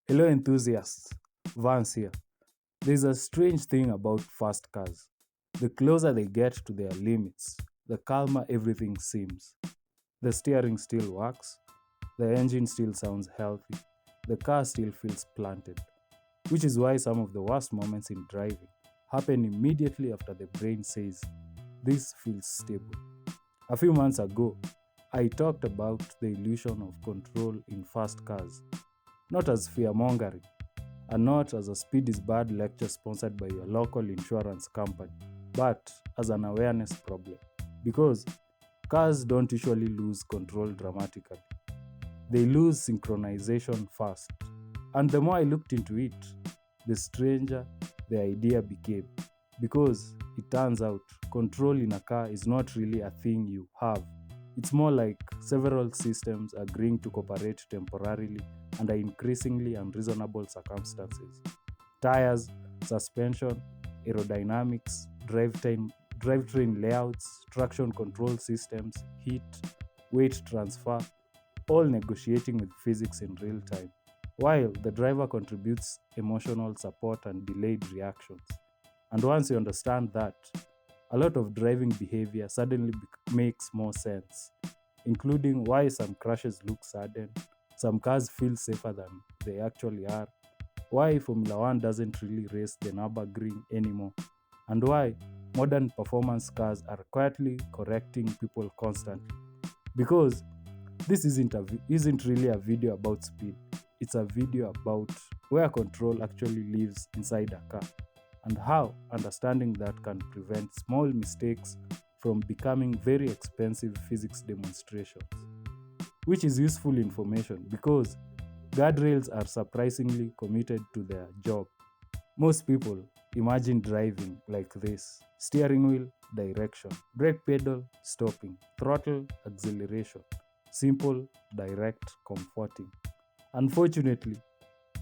Hello, enthusiasts. Vance here. There's a strange thing about fast cars. The closer they get to their limits, the calmer everything seems. The steering still works, the engine still sounds healthy, the car still feels planted, which is why some of the worst moments in driving happen immediately after the brain says, "This feels stable." A few months ago, I talked about the illusion of control in fast cars, not as fearmongering, and not as a speed is bad lecture sponsored by your local insurance company, but as an awareness problem. Because cars don't usually lose control dramatically, they lose synchronization fast. And the more I looked into it, the stranger the idea became. Because it turns out control in a car is not really a thing you have. It's more like several systems agreeing to cooperate temporarily under increasingly unreasonable circumstances. Tires, suspension, aerodynamics, drivetrain layouts, traction control systems, heat, weight transfer, all negotiating with physics in real time, while the driver contributes emotional support and delayed reactions. And once you understand that, a lot of driving behavior suddenly makes more sense, including why some crashes look sudden, some cars feel safer than they actually are, why Formula One doesn't really race the Nürburgring anymore, and why modern performance cars are quietly correcting people constantly. Because this isn't really a video about speed, it's a video about where control actually lives inside a car and how understanding that can prevent small mistakes from becoming very expensive physics demonstrations. Which is useful information because guardrails are surprisingly committed to their job. Most people imagine driving like this: steering wheel, direction, brake pedal, stopping, throttle, acceleration. Simple, direct, comforting. Unfortunately,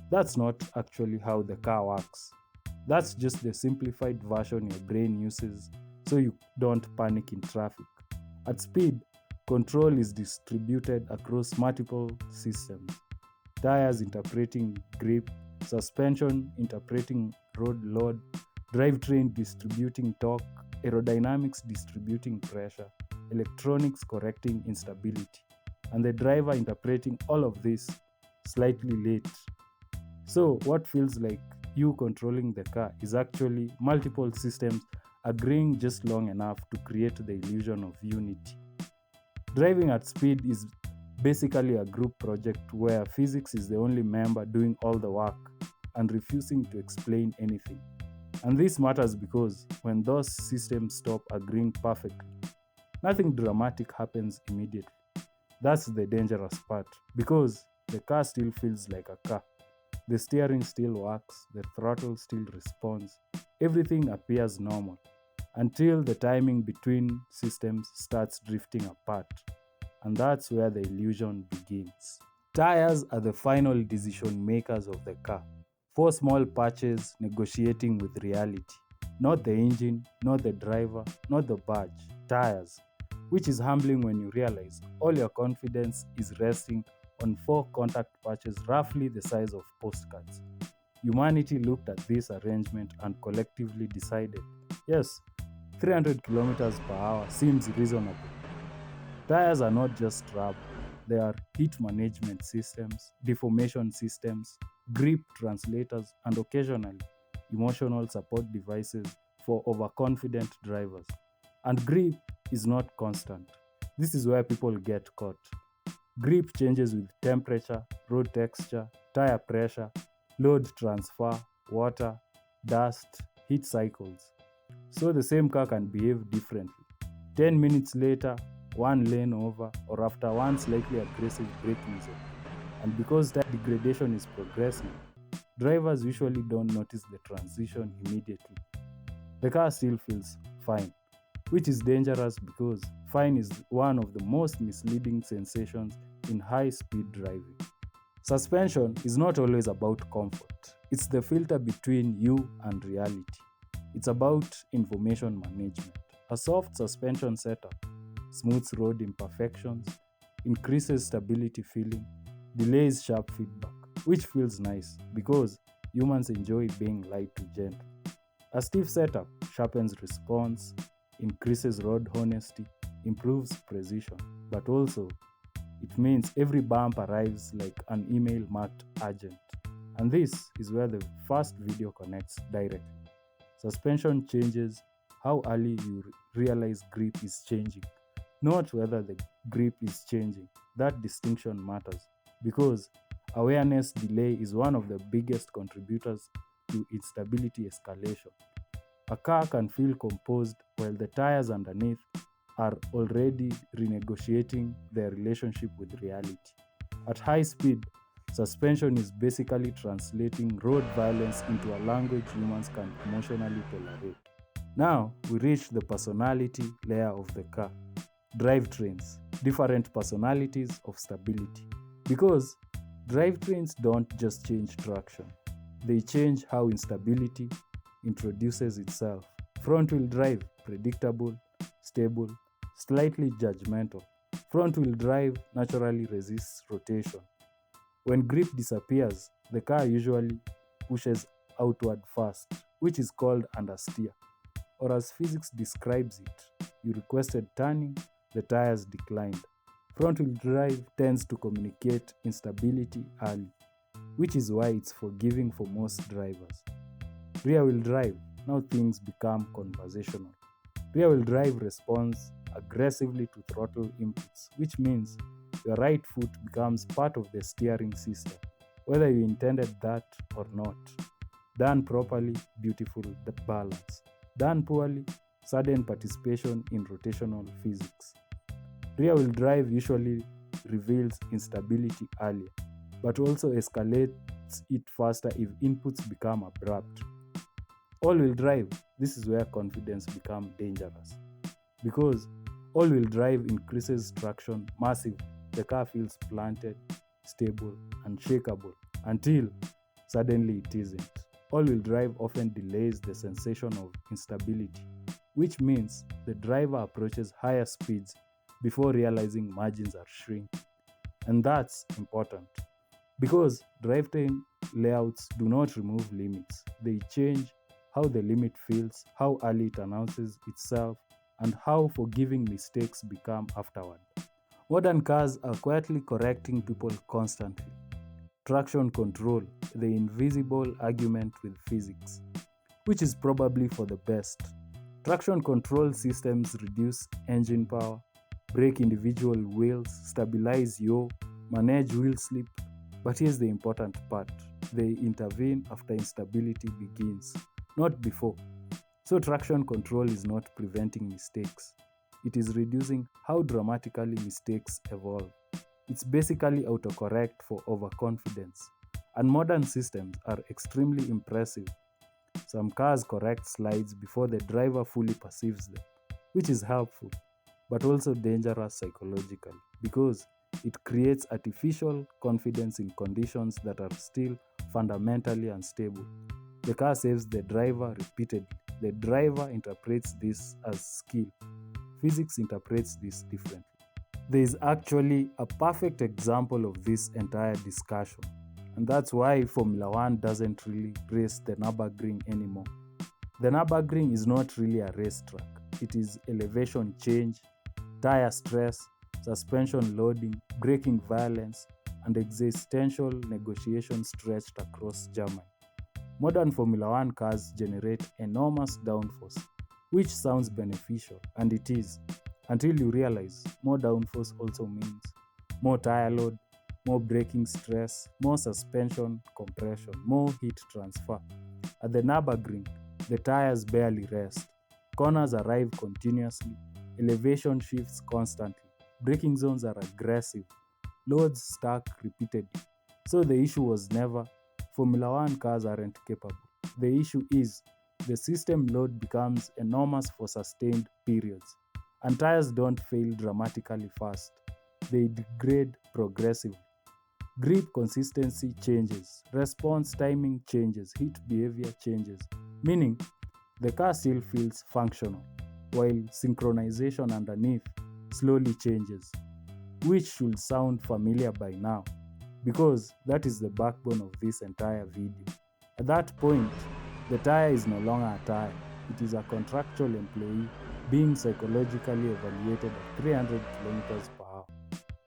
that's not actually how the car works. That's just the simplified version your brain uses so you don't panic in traffic. At speed, control is distributed across multiple systems: tires interpreting grip, suspension interpreting road load, drivetrain distributing torque, aerodynamics distributing pressure, electronics correcting instability, and the driver interpreting all of this slightly late. So, what feels like you controlling the car is actually multiple systems agreeing just long enough to create the illusion of unity. Driving at speed is basically a group project where physics is the only member doing all the work and refusing to explain anything. And this matters because when those systems stop agreeing perfectly, nothing dramatic happens immediately. That's the dangerous part because the car still feels like a car. The steering still works, the throttle still responds, everything appears normal until the timing between systems starts drifting apart. And that's where the illusion begins. Tires are the final decision makers of the car. Four small patches negotiating with reality. Not the engine, not the driver, not the badge. Tires. Which is humbling when you realize all your confidence is resting on four contact patches roughly the size of postcards. Humanity looked at this arrangement and collectively decided, yes, 300 kilometers per hour seems reasonable. Tires are not just rubber, they are heat management systems, deformation systems, grip translators, and occasionally emotional support devices for overconfident drivers. And grip is not constant. This is where people get caught. Grip changes with temperature, road texture, tire pressure, load transfer, water, dust, heat cycles. So the same car can behave differently. 10 minutes later, one lane over, or after one slightly aggressive braking zone. And because that degradation is progressive, drivers usually don't notice the transition immediately. The car still feels fine, which is dangerous because fine is one of the most misleading sensations in high speed driving. Suspension is not always about comfort, it's the filter between you and reality. It's about information management. A soft suspension setup smooths road imperfections, increases stability feeling, delays sharp feedback. which feels nice because humans enjoy being light to gentle. A stiff setup sharpens response, increases road honesty, improves precision, but also it means every bump arrives like an email marked urgent. And this is where the first video connects directly. Suspension changes how early you realize grip is changing, not whether the grip is changing. That distinction matters because awareness delay is one of the biggest contributors to instability escalation. A car can feel composed while the tires underneath are already renegotiating their relationship with reality. At high speed, suspension is basically translating road violence into a language humans can emotionally tolerate. Now, we reach the personality layer of the car. Drivetrains, different personalities of stability. Because drivetrains don't just change traction, they change how instability introduces itself. Front wheel drive, predictable, stable, slightly judgmental. Front wheel drive naturally resists rotation. When grip disappears, the car usually pushes outward fast, which is called understeer. Or as physics describes it, you requested turning, the tires declined. Front wheel drive tends to communicate instability early, which is why it's forgiving for most drivers. Rear wheel drive, now things become conversational. Rear wheel drive responds aggressively to throttle inputs, which means your right foot becomes part of the steering system, whether you intended that or not. Done properly, beautiful balance. Done poorly, sudden participation in rotational physics. Rear wheel drive usually reveals instability earlier, but also escalates it faster if inputs become abrupt. All-wheel drive, this is where confidence becomes dangerous. Because all-wheel drive increases traction massively. The car feels planted, stable, and shakable until suddenly it isn't. All-wheel drive often delays the sensation of instability, which means the driver approaches higher speeds before realizing margins are shrinking. And that's important because drivetrain layouts do not remove limits. They change how the limit feels, how early it announces itself, and how forgiving mistakes become afterward. Modern cars are quietly correcting people constantly. Traction control, the invisible argument with physics, which is probably for the best. Traction control systems reduce engine power, brake individual wheels, stabilize yaw, manage wheel slip. But here's the important part, they intervene after instability begins, not before. So, traction control is not preventing mistakes, it is reducing how dramatically mistakes evolve. It's basically autocorrect for overconfidence. And modern systems are extremely impressive. Some cars correct slides before the driver fully perceives them, which is helpful, but also dangerous psychologically because it creates artificial confidence in conditions that are still fundamentally unstable. The car saves the driver repeatedly. The driver interprets this as skill. Physics interprets this differently. There is actually a perfect example of this entire discussion, and that's why Formula One doesn't really race the Nürburgring anymore. The Nürburgring is not really a racetrack, it is elevation change, tire stress, suspension loading, braking violence, and existential negotiation stretched across Germany. Modern Formula One cars generate enormous downforce, which sounds beneficial, and it is, until you realize more downforce also means more tire load, more braking stress, more suspension compression, more heat transfer. At the Nürburgring, the tires barely rest. Corners arrive continuously, elevation shifts constantly, braking zones are aggressive, loads stack repeatedly. So the issue was never Formula One cars aren't capable. The issue is the system load becomes enormous for sustained periods, and tires don't fail dramatically fast. They degrade progressively. Grip consistency changes, response timing changes, heat behavior changes, meaning the car still feels functional, while synchronization underneath slowly changes, which should sound familiar by now. because that is the backbone of this entire video. At that point, the tire is no longer a tire, it is a contractual employee being psychologically evaluated at 300 kilometers per hour.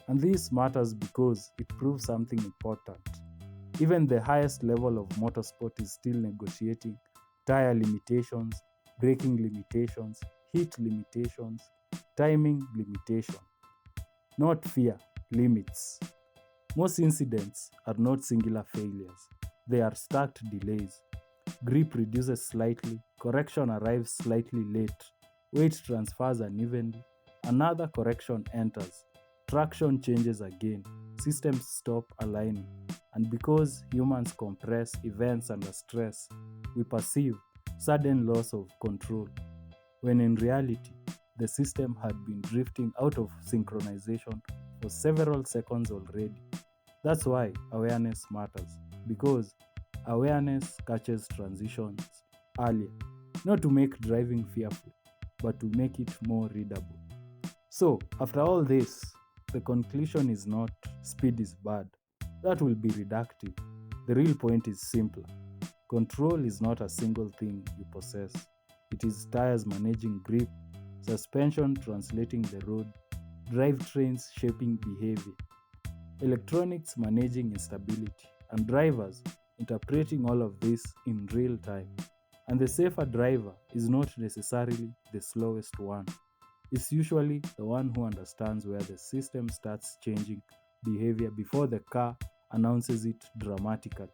And this matters because it proves something important. Even the highest level of motorsport is still negotiating tire limitations, braking limitations, heat limitations, timing limitation. Not fear, limits. Most incidents are not singular failures, they are stacked delays. Grip reduces slightly, correction arrives slightly late, weight transfers unevenly, another correction enters, traction changes again, systems stop aligning, and because humans compress events under stress, we perceive sudden loss of control, when in reality, the system had been drifting out of synchronization for several seconds already. That's why awareness matters, because awareness catches transitions earlier, not to make driving fearful, but to make it more readable. So, after all this, the conclusion is not speed is bad. That will be reductive. The real point is simpler. Control is not a single thing you possess, it is tires managing grip, suspension translating the road, drivetrains shaping behavior, electronics managing instability, and drivers interpreting all of this in real time. And the safer driver is not necessarily the slowest one. It's usually the one who understands where the system starts changing behavior before the car announces it dramatically.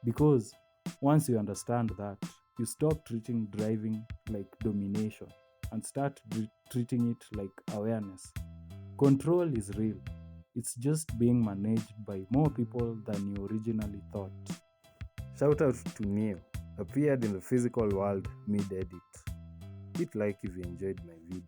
Because once you understand that, you stop treating driving like domination and start treating it like awareness. Control is real, it's just being managed by more people than you originally thought. Shout out to Neo, appeared in the physical world mid edit. Hit like if you enjoyed my video.